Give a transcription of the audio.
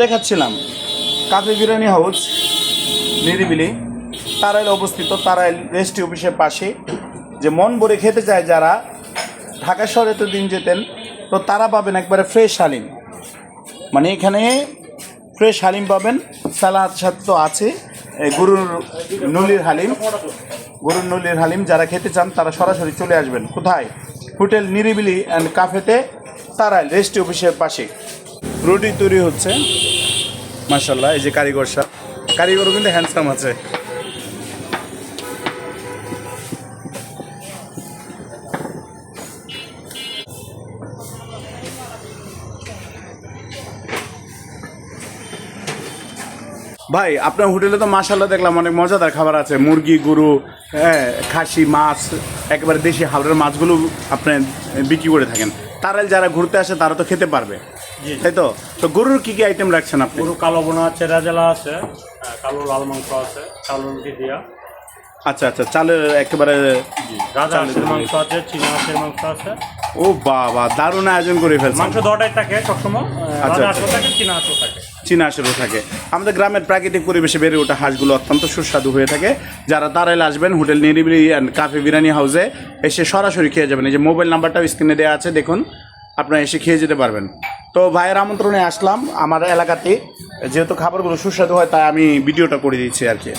দেখাচ্ছিলাম cafe biryani house নিরিবিলি তারাইল অবস্থিত, তারাইল রেজিস্ট্রি অফিসের পাশে। যে মন ভরে খেতে চায় যারা ঢাকা শহরে তো দিন যেতেন, তো তারা পাবেন একবারে ফ্রেশ হালিম। মানে এখানে ফ্রেশ হালিম পাবেন, সালাদ সাথে তো আছে গরুর নলির হালিম। গরুর নলির হালিম যারা খেতে চান তারা সরাসরি চলে আসবেন। কোথায়? হোটেল নিরিবিলি অ্যান্ড কাফেতে, তারাইল রেজিস্ট্রি অফিসের পাশে। রুটি তৈরি হচ্ছে মাশাআল্লাহ। এই যে কারিগর সাহেব, কারিগরও কিন্তু হ্যান্ডসাম আছে। ভাই আপনার হোটেলে তো মাশাআল্লাহ দেখলাম অনেক মজাদার খাবার আছে, মুরগি, গরু, হ্যাঁ, খাসি, মাছ, একেবারে দেশি হাওড়ের মাছগুলো আপনি বিক্রি করে থাকেন। তারাইল যারা ঘুরতে আসে তারা তো খেতে পারবে, তাই তো? তো গরুর কি কি আইটেম রাখছেন আপনি? গরু কালো বোনা আছে, রাজেলা আছে, কালো লাল মাংস আছে, কালো রুটি দিয়া। আচ্ছা আচ্ছা, চালের একেবারে রাজা হাঁসের মাংস আছে, চীনা হাঁসের মাংস আছে। ও বাবা, দারুণ আয়োজন করে ফেলছেন। মাংস দটাই থাকে সবসময়, রাজা হাঁসও থাকে, চীনা হাঁসও থাকে। চীনা হাঁসেরও থাকে। আমাদের গ্রামের প্রাকৃতিক পরিবেশে বেড়ে ওঠা হাঁসগুলো অত্যন্ত সুস্বাদু হয়ে থাকে। যারা তারাইল আসবেন হোটেল নিরিবিলি অ্যান্ড কাফে বিরিয়ানি হাউসে এসে সরাসরি খেয়ে যাবেন। এই যে মোবাইল নাম্বারটাও স্ক্রিনে দেওয়া আছে, দেখুন, আপনারা এসে খেয়ে যেতে পারবেন। তো ভাইয়ের আমন্ত্রণে আসলাম আমার এলাকাতে, যেহেতু খাবারগুলো সুস্বাদু হয় তাই আমি ভিডিওটা করে দিচ্ছি আর কি।